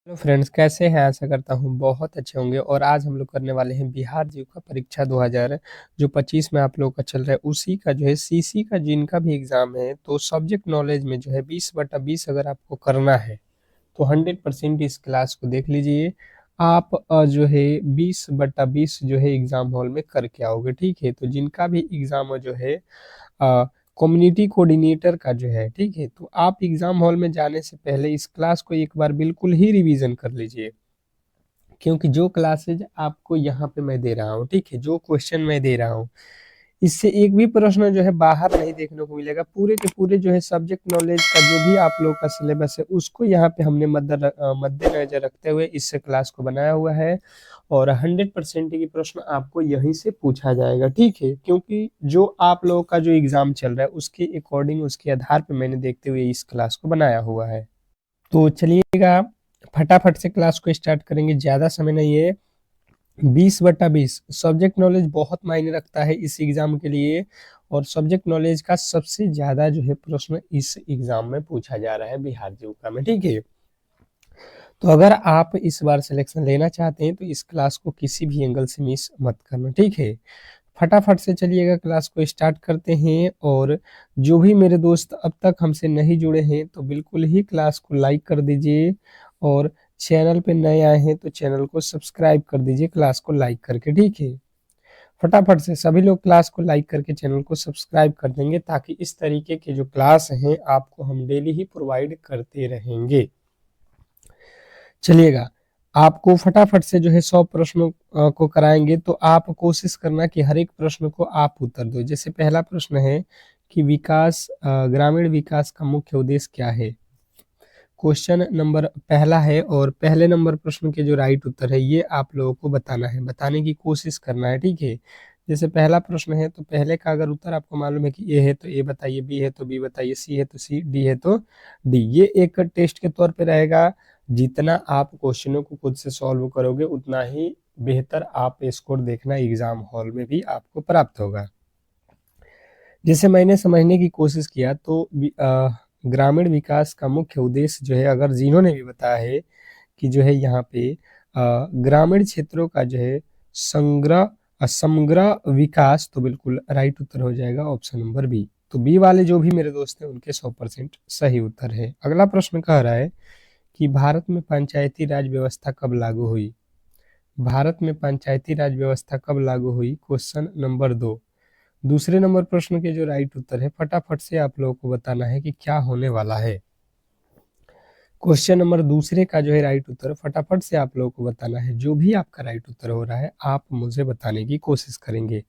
Hello friends, कैसे हैं? आशा करता हूँ बहुत अच्छे होंगे। और आज हम लोग करने वाले हैं बिहार जीव का परीक्षा 2000 जो 25 में आप लोगों का चल रहा है, उसी का जो है सीसी का जिनका भी एग्जाम है, तो सब्जेक्ट नॉलेज में जो है 20/20 अगर आपको करना है तो 100% इस क्लास को देख लीजिए। आप जो है 20/20 जो है एग्जाम हॉल में करके आओगे, ठीक है। तो जिनका भी एग्जाम जो है कम्युनिटी कोऑर्डिनेटर का जो है, ठीक है, तो आप एग्जाम हॉल में जाने से पहले इस क्लास को एक बार बिल्कुल ही रिवीजन कर लीजिए, क्योंकि जो क्लासेज आपको यहाँ पे मैं दे रहा हूँ, ठीक है, जो क्वेश्चन मैं दे रहा हूँ, इससे एक भी प्रश्न जो है बाहर नहीं देखने को मिलेगा। पूरे के पूरे जो है सब्जेक्ट नॉलेज का जो भी आप लोग का सिलेबस है, उसको यहाँ पे हमने मद्देनजर रखते हुए इस क्लास को बनाया हुआ है। और 100% की प्रश्न आपको यहीं से पूछा जाएगा, ठीक है, क्योंकि जो आप लोगों का जो एग्जाम चल रहा है उसके अकॉर्डिंग, उसके आधार पर मैंने देखते हुए इस क्लास को बनाया हुआ है। तो चलिएगा, फटाफट से क्लास को स्टार्ट करेंगे, ज़्यादा समय नहीं है। 20/20 सब्जेक्ट नॉलेज बहुत मायने रखता है इस एग्जाम के लिए। और सब्जेक्ट नॉलेज का सबसे ज्यादा जो है प्रश्न इस एग्जाम में पूछा जा रहा है बिहार जीविका में, ठीक है। तो अगर आप इस बार सिलेक्शन लेना चाहते हैं तो इस क्लास को किसी भी एंगल से मिस मत करना, ठीक है। फटाफट से चलिएगा, क्लास को स्टार्ट करते हैं। और जो भी मेरे दोस्त अब तक हमसे नहीं जुड़े हैं तो बिल्कुल ही क्लास को लाइक कर दीजिए। और चैनल पे नए आए हैं तो चैनल को सब्सक्राइब कर दीजिए क्लास को लाइक करके, ठीक है। फटाफट से सभी लोग क्लास को लाइक करके चैनल को सब्सक्राइब कर देंगे, ताकि इस तरीके के जो क्लास हैं आपको हम डेली ही प्रोवाइड करते रहेंगे। चलिएगा, आपको फटाफट से जो है 100 प्रश्नों को कराएंगे, तो आप कोशिश करना कि हर एक प्रश्न को आप उत्तर दो। जैसे पहला प्रश्न है कि ग्रामीण विकास का मुख्य उद्देश्य क्या है। क्वेश्चन नंबर पहला है, और पहले नंबर प्रश्न के जो राइट उत्तर है ये आप लोगों को बताना है, बताने की कोशिश करना है, ठीक है। जैसे पहला प्रश्न है, तो पहले का अगर उत्तर आपको मालूम है कि ए है तो ए बताइए, बी है तो बी बताइए, सी है तो सी, डी है तो डी। ये एक टेस्ट के तौर पे रहेगा। जितना आप क्वेश्चनों को खुद से सॉल्व करोगे उतना ही बेहतर आप स्कोर देखना एग्जाम हॉल में भी आपको प्राप्त होगा। जैसे मैंने समझने की कोशिश किया तो ग्रामीण विकास का मुख्य उद्देश्य जो है, अगर जिन्होंने भी बताया है कि जो है यहाँ पे ग्रामीण क्षेत्रों का जो है समग्र विकास, तो बिल्कुल राइट उत्तर हो जाएगा ऑप्शन नंबर बी। तो बी वाले जो भी मेरे दोस्त हैं उनके 100% सही उत्तर है। अगला प्रश्न कह रहा है कि भारत में पंचायती राज व्यवस्था कब लागू हुई। भारत में पंचायती राज व्यवस्था कब लागू हुई, क्वेश्चन नंबर 2। दूसरे नंबर प्रश्न के जो राइट उत्तर है, फटाफट से आप लोगों को बताना है कि क्या होने वाला है। क्वेश्चन नंबर दूसरे का जो है राइट उत्तर फटाफट से आप लोगों को बताना है। जो भी आपका राइट उत्तर हो रहा है आप मुझे बताने की कोशिश करेंगे।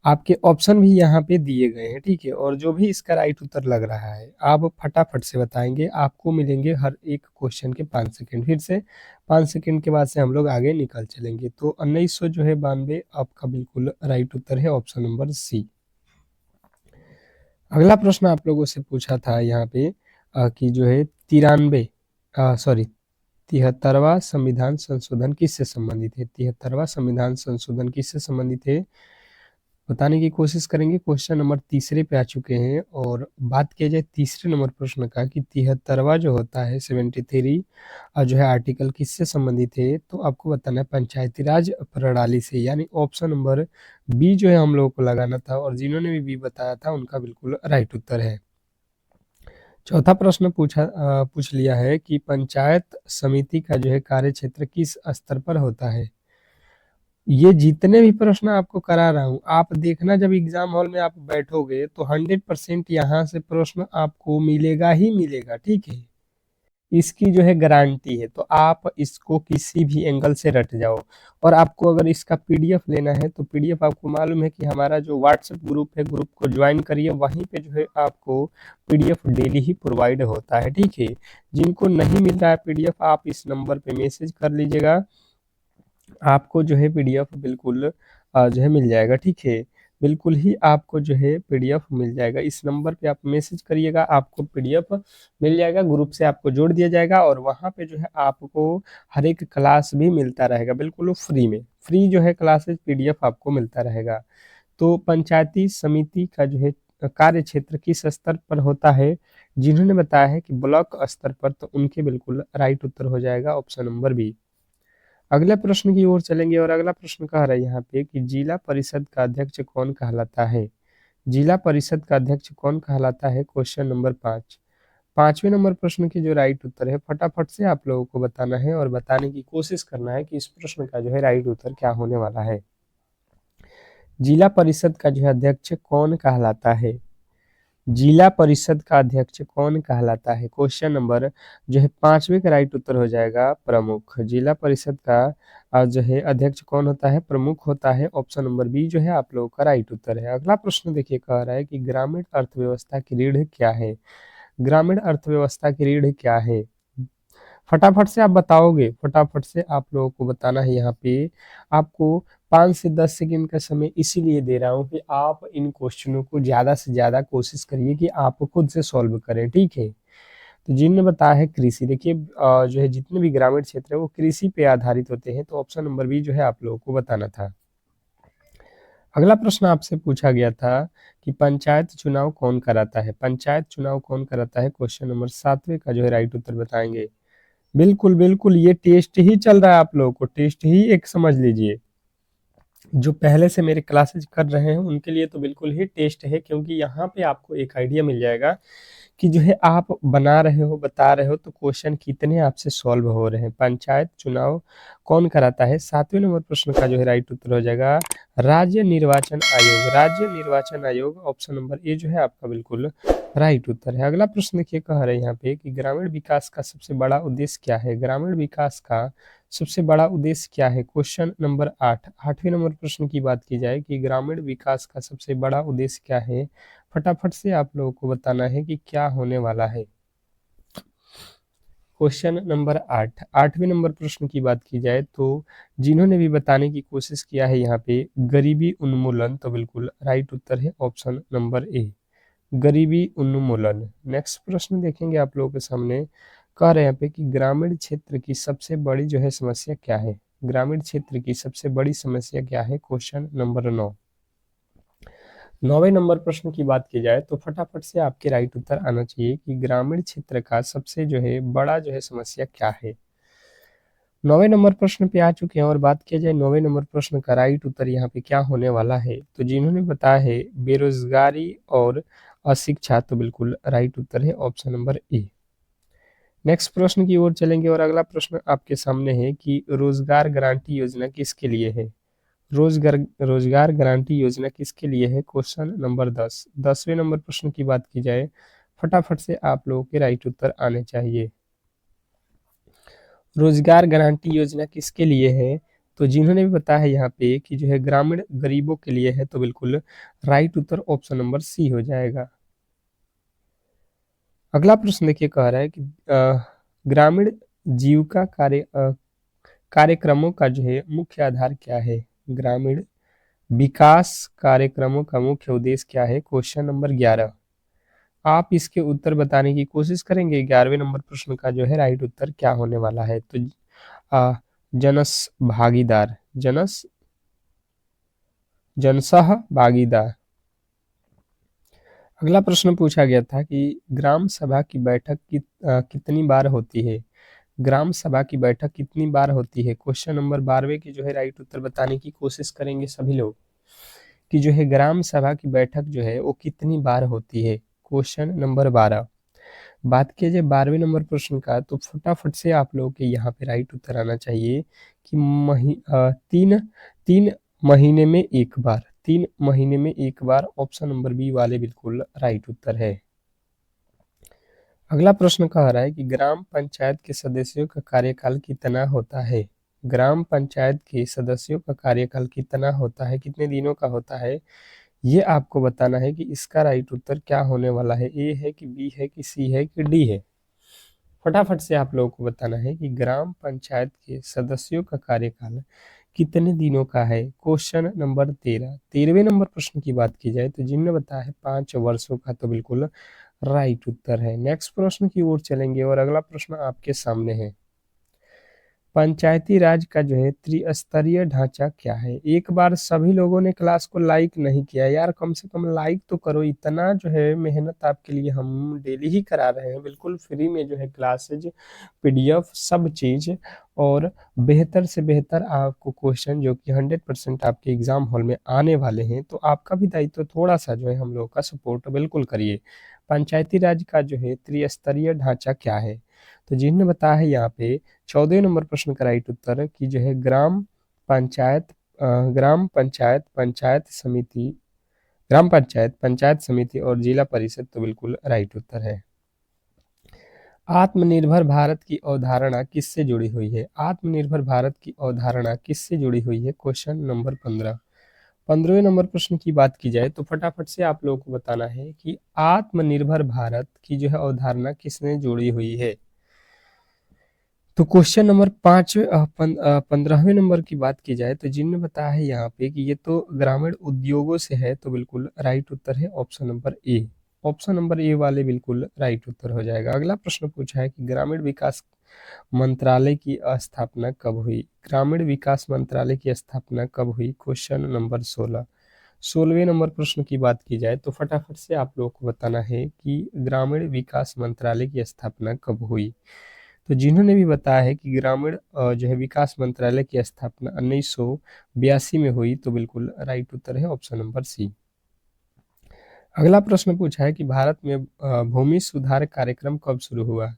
आपके ऑप्शन भी यहाँ पे दिए गए हैं, ठीक है। और जो भी इसका राइट उत्तर लग रहा है आप फटाफट से बताएंगे। आपको मिलेंगे हर एक क्वेश्चन के 5 सेकेंड। फिर से 5 सेकेंड के बाद से हम लोग आगे निकल चलेंगे। तो 1992 आपका बिल्कुल राइट उत्तर है, ऑप्शन नंबर सी। अगला प्रश्न आप लोगों से पूछा था यहाँ पे कि जो है 73वां संविधान संशोधन किससे संबंधित है। 73वां संविधान संशोधन किससे संबंधित है, बताने की कोशिश करेंगे। क्वेश्चन नंबर तीसरे पे आ चुके हैं। और बात किया जाए तीसरे नंबर प्रश्न का कि 73वां जो होता है 73 जो है आर्टिकल किससे संबंधित है, तो आपको बताना है पंचायती राज प्रणाली से, यानी ऑप्शन नंबर बी जो है हम लोगों को लगाना था। और जिन्होंने भी बी बताया था उनका बिल्कुल राइट उत्तर है। चौथा प्रश्न पूछ लिया है कि पंचायत समिति का जो है कार्य क्षेत्र किस स्तर पर होता है। ये जितने भी प्रश्न आपको करा रहा हूँ, आप देखना जब एग्जाम हॉल में आप बैठोगे तो 100% यहाँ से प्रश्न आपको मिलेगा ही मिलेगा, ठीक है। इसकी जो है गारंटी है। तो आप इसको किसी भी एंगल से रट जाओ। और आपको अगर इसका पीडीएफ लेना है तो पीडीएफ आपको मालूम है कि हमारा जो व्हाट्सएप ग्रुप है, ग्रुप को ज्वाइन करिए, वहीं पे जो है आपको पीडीएफ डेली ही प्रोवाइड होता है, ठीक है। जिनको नहीं मिल रहा है पीडीएफ, आप इस नंबर पे मैसेज कर लीजिएगा, आपको जो है पीडीएफ बिल्कुल जो है मिल जाएगा, ठीक है। बिल्कुल ही आपको जो है पीडीएफ मिल जाएगा। इस नंबर पे आप मैसेज करिएगा, आपको पीडीएफ मिल जाएगा, ग्रुप से आपको जोड़ दिया जाएगा। और वहाँ पे जो है आपको हर एक क्लास भी मिलता रहेगा, बिल्कुल फ्री में, फ्री जो है क्लासेज पीडीएफ आपको मिलता रहेगा। तो पंचायती समिति का जो है कार्य क्षेत्र किस स्तर पर होता है? जिन्होंने बताया है कि ब्लॉक स्तर पर, तो उनके बिल्कुल राइट उत्तर हो जाएगा ऑप्शन नंबर बी। अगले प्रश्न की ओर चलेंगे और अगला प्रश्न कह रहा है यहाँ पे कि जिला परिषद का अध्यक्ष कौन कहलाता है? जिला परिषद का अध्यक्ष कौन कहलाता है? Question number 5। पांचवें नंबर प्रश्न के जो राइट उत्तर है, फटाफट से आप लोगों को बताना है और बताने की कोशिश करना है कि इस प्रश्न का जो है राइट उत्तर क्या होने वाला है। जिला परिषद का जो है अध्यक्ष कौन कहलाता है? जिला परिषद का अध्यक्ष कौन कहलाता है? क्वेश्चन नंबर जो है 5वें का राइट उत्तर हो जाएगा प्रमुख। जिला परिषद का जो है अध्यक्ष कौन होता है? प्रमुख होता है। ऑप्शन नंबर बी जो है आप लोगों का राइट उत्तर है। अगला प्रश्न देखिए कह रहा है कि ग्रामीण अर्थव्यवस्था की रीढ़ क्या है? ग्रामीण अर्थव्यवस्था की रीढ़ क्या है? फटाफट से आप बताओगे, फटाफट से आप लोगों को बताना है। यहाँ पे आपको 5 से 10 सेकंड का समय इसीलिए दे रहा हूँ कि आप इन क्वेश्चनों को ज़्यादा से ज़्यादा कोशिश करिए कि आप खुद से सॉल्व करें, ठीक है। तो जिनने बताया है कृषि, देखिए जो है जितने भी ग्रामीण क्षेत्र है वो कृषि पे आधारित होते हैं, तो ऑप्शन नंबर बी जो है आप लोगों को बताना था। अगला प्रश्न आपसे पूछा गया था कि पंचायत चुनाव कौन कराता है? पंचायत चुनाव कौन कराता है? क्वेश्चन नंबर 7वें का जो है राइट उत्तर बताएंगे। बिल्कुल बिल्कुल, ये टेस्ट ही चल रहा है, आप लोगों को टेस्ट ही एक समझ लीजिए। जो पहले से मेरे क्लासेज कर रहे हैं उनके लिए तो बिल्कुल ही टेस्ट है, क्योंकि यहाँ पे आपको एक आइडिया मिल जाएगा कि जो है आप बना रहे हो, बता रहे हो, तो क्वेश्चन कितने आपसे सॉल्व हो रहे हैं। पंचायत चुनाव कौन कराता है? 7वें नंबर प्रश्न का जो है राइट उत्तर हो जाएगा राज्य निर्वाचन आयोग। राज्य निर्वाचन आयोग, ऑप्शन नंबर ए जो है आपका बिल्कुल राइट उत्तर है। अगला प्रश्न देखिए कह रहे हैं यहाँ पे कि ग्रामीण विकास का सबसे बड़ा उद्देश्य क्या है? ग्रामीण विकास का सबसे बड़ा उद्देश्य क्या है? Question number 8। 8वें नंबर प्रश्न की बात की जाए कि ग्रामीण विकास का सबसे बड़ा उद्देश्य क्या है, फटाफट से आप लोगों को बताना है कि क्या होने वाला है। क्वेश्चन नंबर 8, 8वें नंबर प्रश्न की बात की जाए तो जिन्होंने भी बताने की कोशिश किया है यहाँ पे गरीबी उन्मूलन, तो बिल्कुल राइट उत्तर है ऑप्शन नंबर ए, गरीबी उन्मूलन। नेक्स्ट प्रश्न देखेंगे आप लोगों के सामने, कह रहे हैं यहाँ पे कि ग्रामीण क्षेत्र की सबसे बड़ी जो है समस्या क्या है? ग्रामीण क्षेत्र की सबसे बड़ी समस्या क्या है? Question number 9। 9वें नंबर प्रश्न की बात की जाए तो फटाफट से आपके राइट उत्तर आना चाहिए कि ग्रामीण क्षेत्र का सबसे जो है बड़ा जो है समस्या क्या है। 9वें नंबर प्रश्न पे आ चुके हैं और बात किया जाए 9वें नंबर प्रश्न का राइट उत्तर यहाँ पे क्या होने वाला है, तो जिन्होंने बताया है बेरोजगारी और अशिक्षा, तो बिल्कुल राइट उत्तर है ऑप्शन नंबर ए। नेक्स्ट प्रश्न की ओर चलेंगे और अगला प्रश्न आपके सामने है कि रोजगार गारंटी योजना किसके लिए है? रोजगार रोजगार गारंटी योजना किसके लिए है? Question number 10। 10वें नंबर प्रश्न की बात की जाए, फटाफट से आप लोगों के राइट उत्तर आने चाहिए। रोजगार गारंटी योजना किसके लिए है? तो जिन्होंने भी बताया है यहाँ पे कि जो है ग्रामीण गरीबों के लिए है, तो बिल्कुल राइट उत्तर ऑप्शन नंबर सी हो जाएगा। अगला प्रश्न देखिए कह रहा है कि ग्रामीण जीविका कार्यक्रमों का जो है मुख्य आधार क्या है? ग्रामीण विकास कार्यक्रमों का मुख्य उद्देश्य क्या है? Question number 11। आप इसके उत्तर बताने की कोशिश करेंगे। 11वें नंबर प्रश्न का जो है राइट उत्तर क्या होने वाला है? तो जनस भागीदार, जनसह भागीदार। अगला प्रश्न पूछा गया था कि ग्राम सभा की बैठक कितनी बार होती है? ग्राम सभा की बैठक कितनी बार होती है? क्वेश्चन नंबर 12वें की जो है राइट उत्तर बताने की कोशिश करेंगे सभी लोग कि जो है ग्राम सभा की बैठक जो है वो कितनी बार होती है। Question number 12। बात किया जाए 12वें नंबर प्रश्न का, तो फटाफट से आप लोगों के यहाँ पे राइट उत्तर आना चाहिए कि तीन तीन महीने में एक बार, 3 महीने में एक बार, ऑप्शन नंबर बी वाले बिल्कुल राइट उत्तर है। अगला प्रश्न कह रहा है कि ग्राम पंचायत के सदस्यों का कार्यकाल कितना होता है? ग्राम पंचायत के सदस्यों का कार्यकाल कितना होता है, कितने दिनों का होता है, ये आपको बताना है कि इसका राइट उत्तर क्या होने वाला है। ए है कि बी है कि सी है कि डी है? फटाफट से आप लोगों को बताना है कि ग्राम पंचायत के सदस्यों का कार्यकाल कितने दिनों का है। Question number 13। 13वें नंबर प्रश्न की बात की जाए तो जिनने बताया है 5 वर्षों का, तो बिल्कुल राइट उत्तर है। नेक्स्ट प्रश्न की ओर चलेंगे और अगला प्रश्न आपके सामने है। पंचायती राज का जो है त्रिस्तरीय ढांचा क्या है? एक बार सभी लोगों ने क्लास को लाइक नहीं किया यार, कम से कम लाइक तो करो। इतना जो है मेहनत आपके लिए हम डेली ही करा रहे हैं, बिल्कुल फ्री में जो है क्लासेज, पीडीएफ सब चीज, और बेहतर से बेहतर आपको क्वेश्चन जो कि 100% आपके एग्जाम हॉल में आने वाले हैं। तो आपका भी दायित्व थोड़ा सा जो है हम लोग का सपोर्ट बिल्कुल करिए। पंचायती राज का जो है त्रिस्तरीय ढांचा क्या है? तो जिन्होंने बताया है यहाँ पे 14 नंबर प्रश्न का राइट उत्तर की जो है पंचायत ग्राम पंचायत, पंचायत समिति, ग्राम पंचायत, पंचायत समिति और जिला परिषद तो बिल्कुल राइट उत्तर है। आत्मनिर्भर भारत की अवधारणा किससे जुड़ी हुई है? आत्मनिर्भर भारत की अवधारणा किससे जुड़ी हुई है? Question number 15। 15वें नंबर प्रश्न की बात की जाए तो फटाफट से आप लोगों को बताना है कि आत्मनिर्भर भारत की जो है अवधारणा किसने जुड़ी हुई है। तो क्वेश्चन नंबर 15वें नंबर की बात की जाए तो जिनने बताया है यहाँ पे कि ये तो ग्रामीण उद्योगों से है, तो बिल्कुल राइट उत्तर है option number A. Option number A वाले बिल्कुल राइट उत्तर हो जाएगा। अगला प्रश्न पूछा है कि ग्रामीण विकास मंत्रालय की स्थापना कब हुई? ग्रामीण विकास मंत्रालय की स्थापना कब हुई? Question number 16। 16वें नंबर प्रश्न की बात की जाए तो फटाफट से आप लोगों को बताना है कि ग्रामीण विकास मंत्रालय की स्थापना कब हुई। तो जिन्होंने भी बताया है कि ग्रामीण जो है विकास मंत्रालय की स्थापना 1982 में हुई, तो बिल्कुल राइट उत्तर है ऑप्शन नंबर सी। अगला प्रश्न पूछा है कि भारत में भूमि सुधार कार्यक्रम कब शुरू हुआ?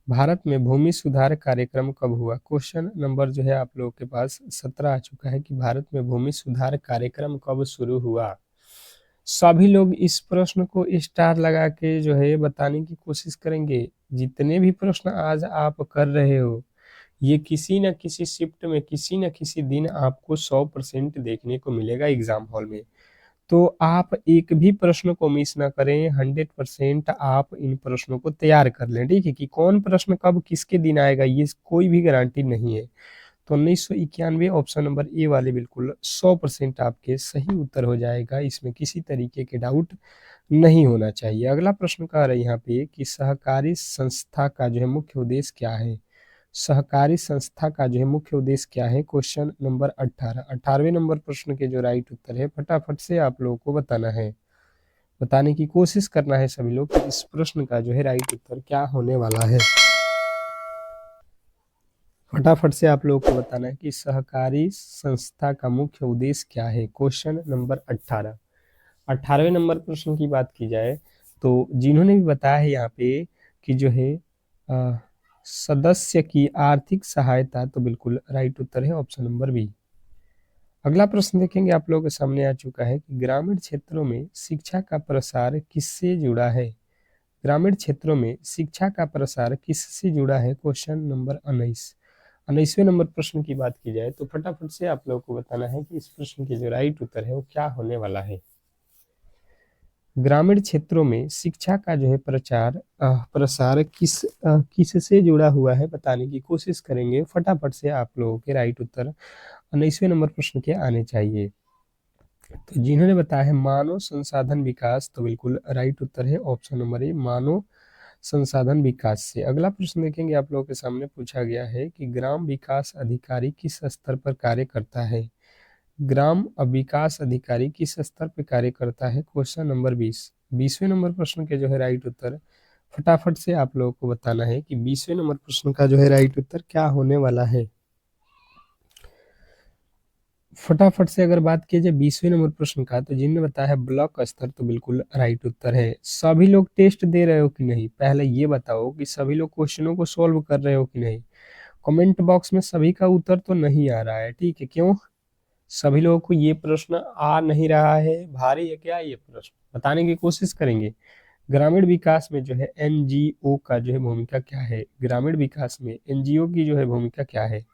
भारत में भूमि सुधार कार्यक्रम कब हुआ? क्वेश्चन नंबर जो है आप लोगों के पास 17 आ चुका है कि भारत में भूमि सुधार कार्यक्रम कब शुरू हुआ। सभी लोग इस प्रश्न को स्टार लगा के जो है बताने की कोशिश करेंगे। जितने भी प्रश्न आज आप कर रहे हो, ये किसी न किसी शिफ्ट में किसी न किसी दिन आपको 100% देखने को मिलेगा एग्जाम हॉल में। तो आप एक भी प्रश्न को मिस ना करें, 100% आप इन प्रश्नों को तैयार कर लें, ठीक है। कि कौन प्रश्न कब किसके दिन आएगा ये कोई भी गारंटी नहीं है। तो 1991 ऑप्शन नंबर ए वाले बिल्कुल 100% आपके सही उत्तर हो जाएगा, इसमें किसी तरीके के डाउट नहीं होना चाहिए। अगला प्रश्न कह रहे हैं यहाँ पे कि सहकारी संस्था का जो है मुख्य उद्देश्य क्या है? सहकारी संस्था का जो है मुख्य उद्देश्य क्या है? Question number 18। 18वें नंबर प्रश्न के जो राइट उत्तर है फटाफट से आप लोगों को बताना है, बताने की कोशिश करना है सभी लोग कि इस प्रश्न का जो है राइट उत्तर क्या होने वाला है। फटाफट से आप लोगों को बताना है कि सहकारी संस्था का मुख्य उद्देश्य क्या है। Question number 18। 18वें नंबर प्रश्न की बात की जाए तो जिन्होंने भी बताया है यहाँ पे कि जो है सदस्य की आर्थिक सहायता, तो बिल्कुल राइट उत्तर है ऑप्शन नंबर बी। अगला प्रश्न देखेंगे आप लोगों के सामने आ चुका है कि ग्रामीण क्षेत्रों में शिक्षा का प्रसार किससे जुड़ा है? ग्रामीण क्षेत्रों में शिक्षा का प्रसार किससे जुड़ा है? Question number 19। 19वें नंबर प्रश्न की बात की जाए तो फटाफट से आप लोगों को बताना है कि इस प्रश्न के जो राइट उत्तर है वो क्या होने वाला है। ग्रामीण क्षेत्रों में शिक्षा का जो है प्रसार किससे जुड़ा हुआ है बताने की कोशिश करेंगे। फटाफट से आप लोगों के राइट उत्तर 19वें नंबर प्रश्न के आने चाहिए। तो जिन्होंने बताया है मानव संसाधन विकास, तो बिल्कुल राइट उत्तर है ऑप्शन नंबर ए, मानव संसाधन विकास से। अगला प्रश्न देखेंगे आप लोगों के सामने पूछा गया है कि ग्राम विकास अधिकारी किस स्तर पर कार्य करता है? ग्राम विकास अधिकारी किस स्तर पर कार्य करता है? Question number 20। 20वें नंबर प्रश्न के जो है राइट उत्तर फटाफट से आप लोगों को बताना है कि 20वें नंबर प्रश्न का जो है राइट उत्तर क्या होने वाला है। फटाफट से अगर बात की जाए 20वें नंबर प्रश्न का तो जिनने बताया है ब्लॉक स्तर, तो बिल्कुल राइट उत्तर है। सभी लोग टेस्ट दे रहे हो कि नहीं, पहले ये बताओ कि सभी लोग क्वेश्चनों को सॉल्व कर रहे हो कि नहीं। कमेंट बॉक्स में सभी का उत्तर तो नहीं आ रहा है, ठीक है। क्यों? सभी लोगों को ये प्रश्न आ नहीं रहा है, भारी है क्या ये प्रश्न? बताने की कोशिश करेंगे। ग्रामीण विकास में जो है एनजीओ का जो है भूमिका क्या है? ग्रामीण विकास में एनजीओ की जो है भूमिका क्या है?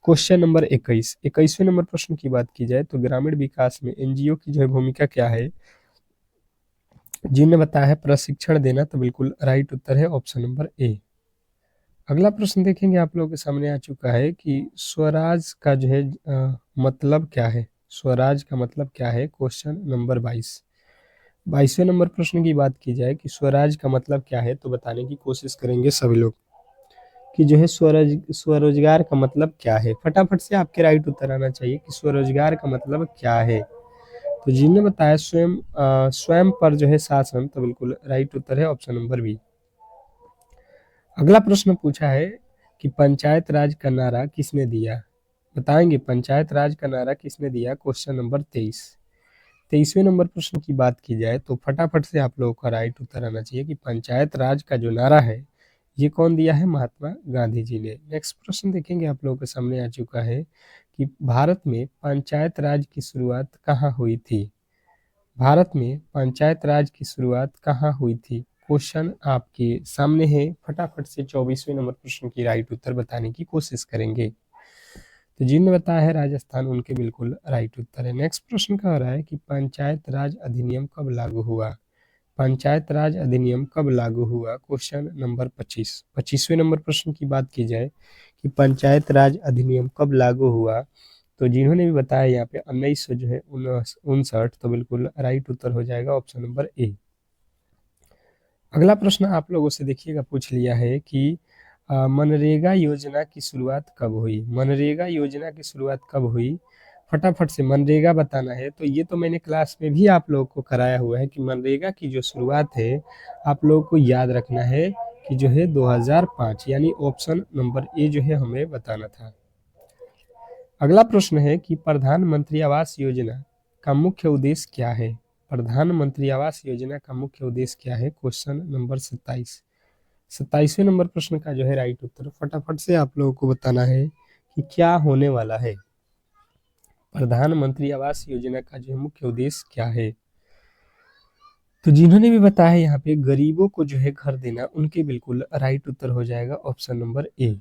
Question number 21। 21वें नंबर प्रश्न की बात की जाए तो ग्रामीण विकास में एनजीओ की जो है भूमिका क्या है? जिन्होंने बताया है प्रशिक्षण देना, तो बिल्कुल राइट उत्तर है ऑप्शन नंबर ए। अगला प्रश्न देखेंगे आप लोगों के सामने आ चुका है कि स्वराज का जो है मतलब क्या है? स्वराज का मतलब क्या है? Question number 22। 22वें नंबर प्रश्न की बात की जाए कि स्वराज का मतलब क्या है, तो बताने की कोशिश करेंगे सभी लोग। कि जो है स्वरोजगार का मतलब क्या है। फटाफट से आपके राइट उत्तर आना चाहिए कि स्वरोजगार का मतलब क्या है। तो जिन्होंने बताया स्वयं पर जो है शासन, तो बिल्कुल राइट उत्तर है ऑप्शन नंबर बी। अगला प्रश्न पूछा है कि पंचायत राज का नारा किसने दिया। बताएंगे पंचायत राज का नारा किसने दिया। क्वेश्चन नंबर 23वें नंबर प्रश्न की बात की जाए तो फटाफट से आप लोगों का राइट उत्तर आना चाहिए कि पंचायत राज का जो नारा है ये कौन दिया है, महात्मा गांधी जी ने। नेक्स्ट प्रश्न देखेंगे आप लोगों के सामने आ चुका है कि भारत में पंचायत राज की शुरुआत कहाँ हुई थी। भारत में पंचायत राज की शुरुआत कहाँ हुई थी। क्वेश्चन आपके सामने है, फटाफट से 24वें नंबर प्रश्न की राइट उत्तर बताने की कोशिश करेंगे। तो जिन्होंने बताया है राजस्थान, उनके बिल्कुल राइट उत्तर है। नेक्स्ट प्रश्न कह रहा है कि पंचायत राज अधिनियम कब लागू हुआ। पंचायत राज अधिनियम कब लागू हुआ। क्वेश्चन नंबर 25वें नंबर प्रश्न की बात की जाए कि पंचायत राज अधिनियम कब लागू हुआ, तो जिन्होंने भी बताया यहाँ पे 1900 जो है 59, तो बिल्कुल राइट उत्तर हो जाएगा ऑप्शन नंबर ए। अगला प्रश्न आप लोगों से देखिएगा पूछ लिया है कि मनरेगा योजना की शुरुआत कब हुई। मनरेगा योजना की शुरुआत कब हुई, फटाफट से मनरेगा बताना है। तो ये तो मैंने क्लास में भी आप लोगों को कराया हुआ है कि मनरेगा की जो शुरुआत है आप लोगों को याद रखना है कि जो है 2005, यानी ऑप्शन नंबर ए जो है हमें बताना था। अगला प्रश्न है कि प्रधानमंत्री आवास योजना का मुख्य उद्देश्य क्या है। प्रधानमंत्री आवास योजना का मुख्य उद्देश्य क्या है। क्वेश्चन नंबर 27वें नंबर प्रश्न का जो है राइट उत्तर फटाफट से आप लोगों को बताना है कि क्या होने वाला है। प्रधानमंत्री आवास योजना का जो है मुख्य उद्देश्य क्या है। तो जिन्होंने भी बताया यहाँ पे गरीबों को जो है घर देना, उनके बिल्कुल राइट उत्तर हो जाएगा ऑप्शन नंबर ए।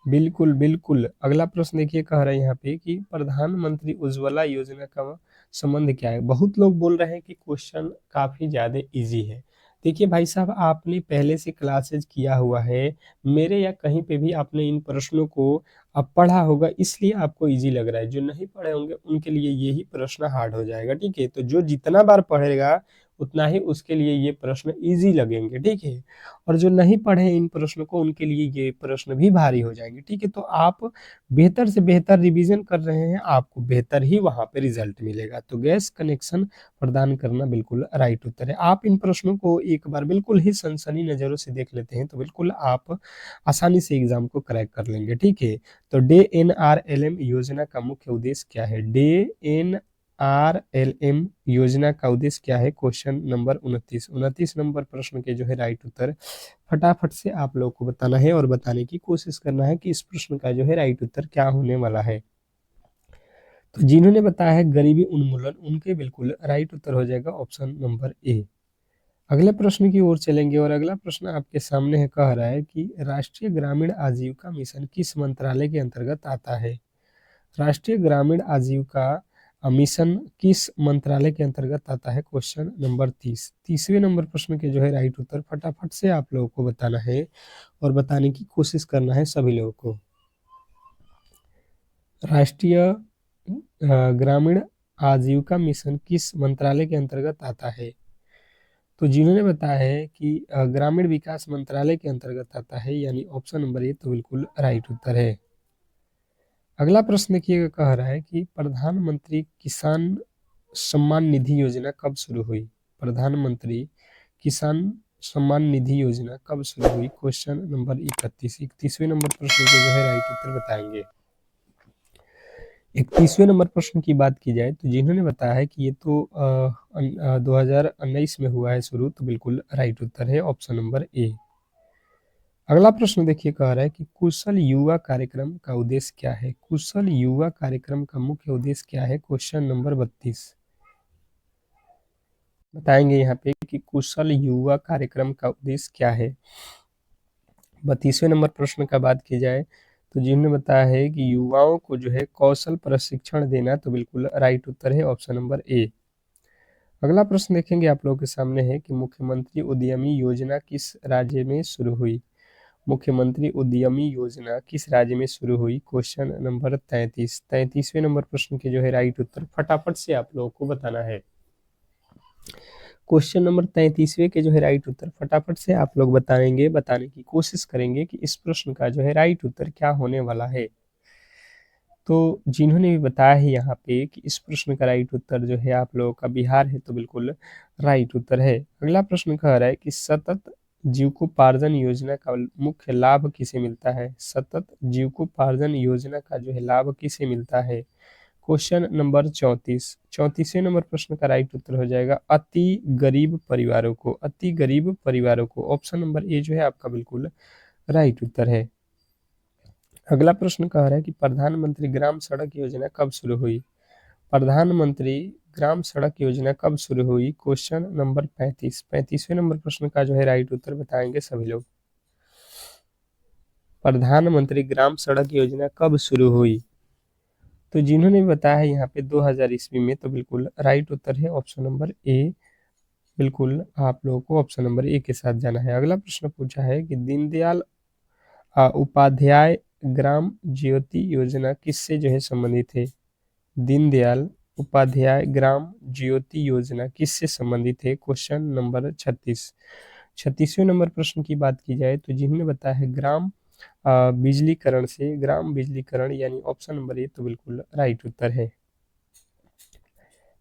बिल्कुल बिल्कुल। अगला प्रश्न देखिए, कह रहे हैं यहाँ पे कि प्रधानमंत्री उज्ज्वला योजना का संबंध क्या है। बहुत लोग बोल रहे हैं कि क्वेश्चन काफी ज्यादा इजी है। देखिए भाई साहब, आपने पहले से क्लासेज किया हुआ है, मेरे या कहीं पे भी आपने इन प्रश्नों को अब पढ़ा होगा, इसलिए आपको इजी लग रहा है। जो नहीं पढ़े होंगे उनके लिए यही प्रश्न हार्ड हो जाएगा, ठीक है। तो जो जितना बार पढ़ेगा उतना ही उसके लिए ये प्रश्न इजी लगेंगे, ठीक है। और जो नहीं पढ़े इन प्रश्नों को उनके लिए ये प्रश्न भी भारी हो जाएंगे, ठीक है। तो आप बेहतर से बेहतर रिवीजन कर रहे हैं, आपको बेहतर ही वहां पे रिजल्ट मिलेगा। तो गैस कनेक्शन प्रदान करना बिल्कुल राइट उत्तर है। आप इन प्रश्नों को एक बार बिल्कुल ही सनसनी नजरों से देख लेते हैं तो बिल्कुल आप आसानी से एग्जाम को क्रैक कर लेंगे, ठीक है। तो DNRLM योजना का मुख्य उद्देश्य क्या है। DNRLM योजना का उद्देश्य क्या है। क्वेश्चन नंबर 29 नंबर प्रश्न के जो है राइट उत्तर फटाफट से आप लोग को बताना है और बताने की कोशिश करना है कि इस प्रश्न का जो है राइट उत्तर क्या होने वाला है। तो जिन्होंने बताया है गरीबी उन्मूलन, उनके बिल्कुल राइट उत्तर हो जाएगा ऑप्शन नंबर ए। अगले प्रश्न की ओर चलेंगे और अगला प्रश्न आपके सामने है, कह रहा है कि राष्ट्रीय ग्रामीण आजीविका मिशन किस मंत्रालय के अंतर्गत आता है। राष्ट्रीय ग्रामीण आजीविका मिशन किस मंत्रालय के अंतर्गत आता है। क्वेश्चन नंबर 30वें नंबर प्रश्न के जो है राइट उत्तर फटाफट से आप लोगों को बताना है और बताने की कोशिश करना है सभी लोगों को। राष्ट्रीय ग्रामीण आजीविका मिशन किस मंत्रालय के अंतर्गत आता है। तो जिन्होंने बताया है कि ग्रामीण विकास मंत्रालय के अंतर्गत आता है, यानी ऑप्शन नंबर ए तो बिल्कुल राइट उत्तर है। अगला प्रश्न देखिएगा, कह रहा है कि प्रधानमंत्री किसान सम्मान निधि योजना कब शुरू हुई। प्रधानमंत्री किसान सम्मान निधि योजना कब शुरू हुई। क्वेश्चन नंबर 31वें नंबर प्रश्न के जो है राइट उत्तर बताएंगे। 31वें नंबर प्रश्न की बात की जाए तो जिन्होंने बताया है कि ये तो 2019 में हुआ है शुरू, तो बिल्कुल राइट उत्तर है ऑप्शन नंबर ए। अगला प्रश्न देखिए, कह रहा है कि कुशल युवा कार्यक्रम का उद्देश्य क्या है। कुशल युवा कार्यक्रम का मुख्य उद्देश्य क्या है। क्वेश्चन नंबर 32 बताएंगे यहाँ पे कि कुशल युवा कार्यक्रम का उद्देश्य क्या है। 32वें नंबर प्रश्न का बात की जाए तो जिन्होंने बताया है कि युवाओं को जो है कौशल प्रशिक्षण देना, तो बिल्कुल राइट उत्तर है ऑप्शन नंबर ए। अगला प्रश्न देखेंगे आप लोगों के सामने है कि मुख्यमंत्री उद्यमी योजना किस राज्य में शुरू हुई। मुख्यमंत्री उद्यमी योजना किस राज्य में शुरू हुई। क्वेश्चन नंबर 33वें नंबर प्रश्न के जो है राइट उत्तर फटाफट से आप लोगों को बताना है। क्वेश्चन नंबर 33वें के जो है राइट उत्तर फटाफट से आप लोग बताने की कोशिश करेंगे कि इस प्रश्न का जो है राइट उत्तर क्या होने वाला है। तो जिन्होंने भी बताया है यहाँ पे कि इस प्रश्न का राइट उत्तर जो है आप लोगों का बिहार है, तो बिल्कुल राइट उत्तर है। अगला प्रश्न कह रहा है कि सतत जीविकोपार्जन योजना का मुख्य लाभ किसे मिलता है। सतत जीविकोपार्जन योजना का जो है लाभ किसे मिलता है। क्वेश्चन नंबर 34वें नंबर प्रश्न का राइट उत्तर हो जाएगा अति गरीब परिवारों को। अति गरीब परिवारों को ऑप्शन नंबर ए जो है आपका बिल्कुल राइट उत्तर है। अगला प्रश्न कह रहा है कि प्रधानमंत्री ग्राम सड़क योजना कब शुरू हुई। प्रधानमंत्री ग्राम सड़क योजना कब शुरू हुई। क्वेश्चन नंबर 35वें नंबर प्रश्न का जो है राइट उत्तर बताएंगे सभी लोग। प्रधानमंत्री ग्राम सड़क योजना कब शुरू हुई, तो जिन्होंने बताया है यहाँ पे 2000 ईस्वी में, तो बिल्कुल राइट उत्तर है ऑप्शन नंबर ए। बिल्कुल आप लोगों को ऑप्शन नंबर ए के साथ जाना है। अगला प्रश्न पूछा है कि दीनदयाल उपाध्याय ग्राम ज्योति योजना किससे जो है संबंधित है। दीनदयाल उपाध्याय ग्राम ज्योति योजना किससे संबंधित है। क्वेश्चन नंबर 36वें नंबर प्रश्न की बात की जाए तो जिन्होंने बताया है ग्राम बिजलीकरण से, ग्राम बिजलीकरण यानी ऑप्शन नंबर ए, तो बिल्कुल राइट उत्तर है।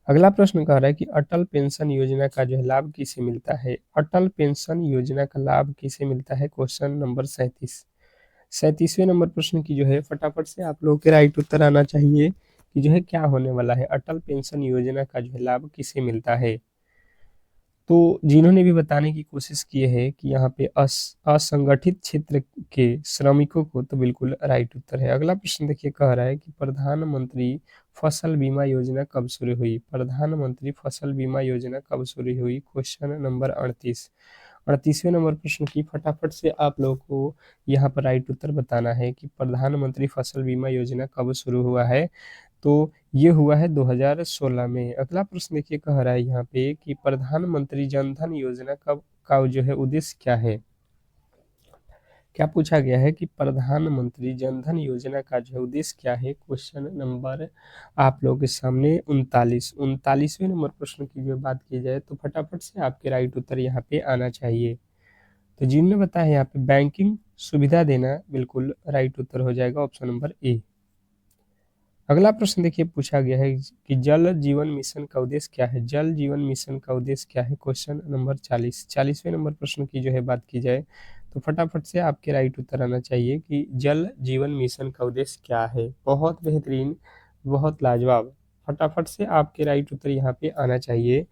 अगला प्रश्न कह रहा है कि अटल पेंशन योजना का जो है लाभ किसे मिलता है। अटल पेंशन योजना का लाभ किसे मिलता है। क्वेश्चन नंबर 37वें नंबर प्रश्न की जो है फटाफट से आप लोगों के राइट उत्तर आना चाहिए कि जो है क्या होने वाला है। अटल पेंशन योजना का जो है लाभ किसे मिलता है। तो जिन्होंने भी बताने की कोशिश की है कि यहाँ पे असंगठित क्षेत्र के श्रमिकों को, तो बिल्कुल राइट उत्तर है। अगला प्रश्न देखिए कह रहा है कि प्रधानमंत्री फसल बीमा योजना कब शुरू हुई। प्रधानमंत्री फसल बीमा योजना कब शुरू हुई। क्वेश्चन नंबर 38वें नंबर प्रश्न की फटाफट से आप लोगों को यहाँ पर राइट उत्तर बताना है कि प्रधानमंत्री फसल बीमा योजना कब शुरू हुआ है। तो ये हुआ है 2016 में। अगला प्रश्न देखिए कह रहा है यहाँ पे कि प्रधानमंत्री जन धन योजना का जो है उद्देश्य क्या है। क्या पूछा गया है कि प्रधानमंत्री जन धन योजना का जो है उद्देश्य क्या है। क्वेश्चन नंबर आप लोगों के सामने 39वें नंबर प्रश्न की जो बात की जाए तो फटाफट से आपके राइट उत्तर यहाँ पे आना चाहिए। तो जिन्होंने बताया यहाँ पे बैंकिंग सुविधा देना, बिल्कुल राइट उत्तर हो जाएगा ऑप्शन नंबर ए। अगला प्रश्न देखिए पूछा गया है कि जल जीवन मिशन का उद्देश्य क्या है। जल जीवन मिशन का उद्देश्य क्या है। क्वेश्चन नंबर 40वें नंबर प्रश्न की जो है बात की जाए तो फटाफट से आपके राइट उत्तर आना चाहिए कि जल जीवन मिशन का उद्देश्य क्या है। बहुत बेहतरीन, बहुत लाजवाब। फटाफट से आपके राइट उत्तर यहाँ पे आना चाहिए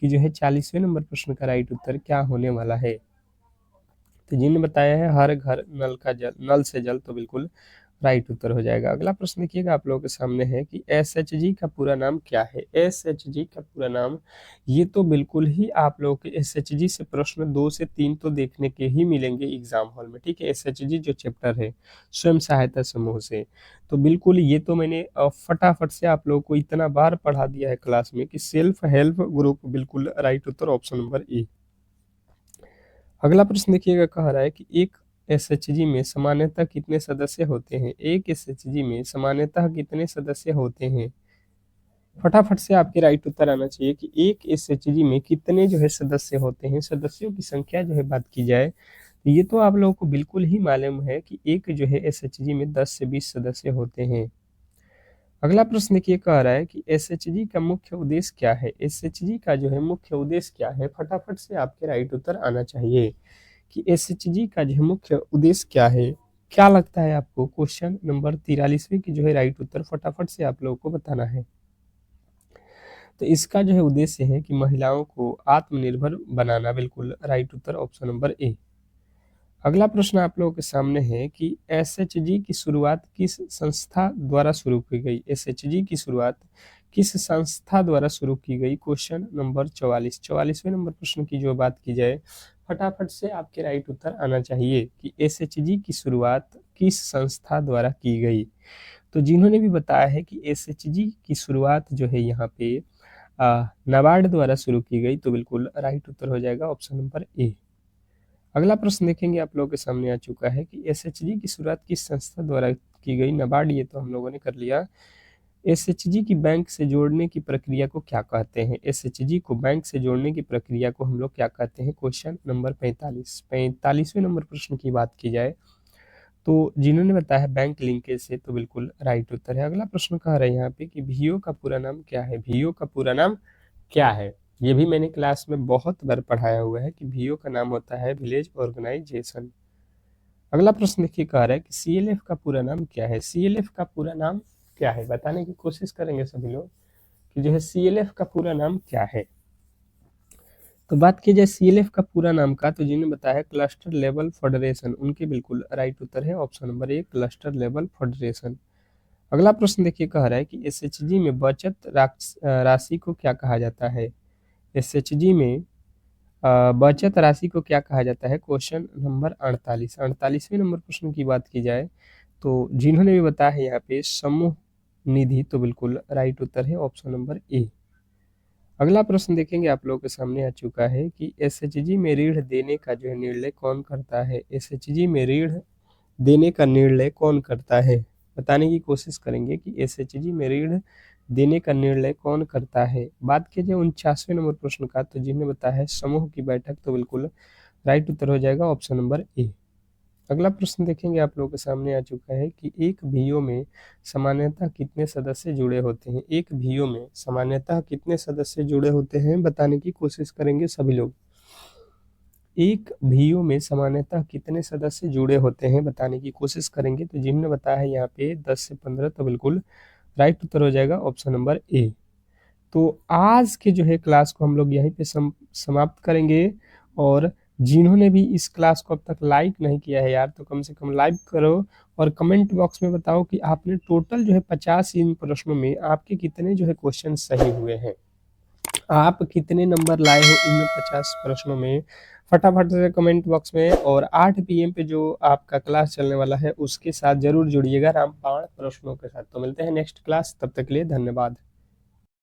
कि जो है 40वें नंबर प्रश्न का राइट उत्तर क्या होने वाला है। तो जिन्होंने बताया है हर घर नल से जल, तो बिल्कुल राइट उत्तर हो जाएगा। अगला प्रश्न देखिएगा आप लोगों के सामने है कि एसएचजी का पूरा नाम क्या है। एसएचजी का पूरा नाम, ये तो बिल्कुल ही आप लोगों के एसएचजी से प्रश्न 2 से 3 तो देखने के ही मिलेंगे एग्जाम हॉल में, ठीक है। एसएचजी जो चैप्टर है स्वयं सहायता समूह से, तो बिल्कुल ये तो मैंने फटाफट से आप लोगों को इतना बार पढ़ा दिया है क्लास में कि सेल्फ हेल्प ग्रुप, बिल्कुल right Uttar option number A. अगला प्रश्न देखिएगा कह रहा है कि एक एसएचजी में सामान्यतः कितने सदस्य होते हैं। एक एसएचजी में सामान्यतः कितने सदस्य होते हैं। फटाफट से आपके राइट उत्तर आना चाहिए कि एक एसएचजी में कितने जो है सदस्य होते हैं। सदस्यों की संख्या जो है बात की जाए तो ये तो आप लोगों को बिल्कुल ही मालूम है कि एक जो है एसएचजी में 10 से 20 सदस्य होते हैं। अगला प्रश्न देखिए कह रहा है कि एसएचजी का मुख्य उद्देश्य क्या है। एसएचजी का जो है मुख्य उद्देश्य क्या है। फटाफट से आपके राइट उत्तर आना चाहिए कि एसएचजी का जो है मुख्य उद्देश्य क्या है। क्या लगता है आपको। क्वेश्चन नंबर 43वें की जो है राइट उत्तर फटाफट से आप लोगों को बताना है। तो इसका जो है उद्देश्य है कि महिलाओं को आत्मनिर्भर बनाना, बिल्कुल right Uttar option number A. अगला प्रश्न आप लोगों के सामने है कि एसएचजी की शुरुआत किस संस्था द्वारा शुरू की गई। एसएचजी की शुरुआत किस संस्था द्वारा शुरू की गई। क्वेश्चन नंबर 44वें नंबर प्रश्न की जो बात की जाए फटाफट से आपके राइट उत्तर आना चाहिए कि एसएचजी की शुरुआत किस संस्था द्वारा की गई। तो जिन्होंने भी बताया है कि एसएचजी की शुरुआत जो है यहाँ पे नाबार्ड द्वारा शुरू की गई, तो बिल्कुल राइट उत्तर हो जाएगा ऑप्शन नंबर ए। अगला प्रश्न देखेंगे आप लोगों के सामने आ चुका है कि एसएचजी की शुरुआत किस संस्था द्वारा की गई। नाबार्ड, ये तो हम लोगों ने कर लिया। एसएचजी की बैंक से जोड़ने की प्रक्रिया को क्या कहते हैं? एसएचजी को बैंक से जोड़ने की प्रक्रिया को हम लोग क्या कहते हैं? क्वेश्चन नंबर 45वें नंबर प्रश्न की बात की जाए तो जिन्होंने बताया बैंक लिंकेज से, तो बिल्कुल राइट उत्तर है। अगला प्रश्न कह रहे हैं यहाँ पे कि वीओ का पूरा नाम क्या है? वीओ का पूरा नाम क्या है? ये भी मैंने क्लास में बहुत बार पढ़ाया हुआ है कि वीओ का नाम होता है विलेज ऑर्गेनाइजेशन। अगला प्रश्न देखिए कह रहा है कि सीएलएफ का पूरा नाम क्या है? सीएलएफ का पूरा नाम क्या है? बताने की कोशिश करेंगे सभी लोग कि जो है सीएलएफ का पूरा नाम क्या है। तो बात की जाए सीएलएफ का पूरा नाम का, तो जिन्होंने बताया क्लस्टर लेवल फेडरेशन, उनके बिल्कुल राइट उत्तर है option number A, cluster level federation. अगला प्रश्न देखिए कह रहा है कि एसएचजी में बचत राशि को क्या कहा जाता है? एसएचजी में बचत राशि को क्या कहा जाता है? क्वेश्चन नंबर 48वें नंबर प्रश्न की बात की जाए तो जिन्होंने भी बताया है यहाँ पे समूह निधि, तो बिल्कुल राइट उत्तर है ऑप्शन नंबर ए। अगला प्रश्न देखेंगे आप लोगों के सामने आ चुका है कि एसएचजी में ऋण देने का जो है निर्णय कौन करता है? एसएचजी में ऋण देने का निर्णय कौन करता है? बताने की कोशिश करेंगे कि एसएचजी में ऋण देने का निर्णय कौन करता है। बात की जाए 49वें नंबर प्रश्न का, तो जिन्होंने बताया है समूह की बैठक, तो बिल्कुल राइट उत्तर हो जाएगा ऑप्शन नंबर ए। अगला प्रश्न देखेंगे आप लोगों के सामने आ चुका है कि एक वीओ में सामान्यतः कितने सदस्य जुड़े होते हैं? एक वीओ में सामान्यतः कितने सदस्य जुड़े होते हैं? बताने की कोशिश करेंगे सभी लोग। एक वीओ में सामान्यतः कितने सदस्य जुड़े होते हैं? बताने की कोशिश करेंगे। तो जिन्होंने बताया है यहाँ पे 10 से 15, तो बिल्कुल राइट उत्तर हो जाएगा ऑप्शन नंबर ए। तो आज के जो है क्लास को हम लोग यहीं पे समाप्त करेंगे। और जिन्होंने भी इस क्लास को अब तक लाइक नहीं किया है यार, तो कम से कम लाइक करो और कमेंट बॉक्स में बताओ कि आपने टोटल जो है 50 इन प्रश्नों में आपके कितने जो है क्वेश्चन सही हुए हैं, आप कितने नंबर लाए हो इन 50 प्रश्नों में। फटाफट से कमेंट बॉक्स में, और 8 PM पे जो आपका क्लास चलने वाला है उसके साथ जरूर जुड़िएगा रामबाण प्रश्नों के साथ। तो मिलते हैं नेक्स्ट क्लास, तब तक के लिए धन्यवाद।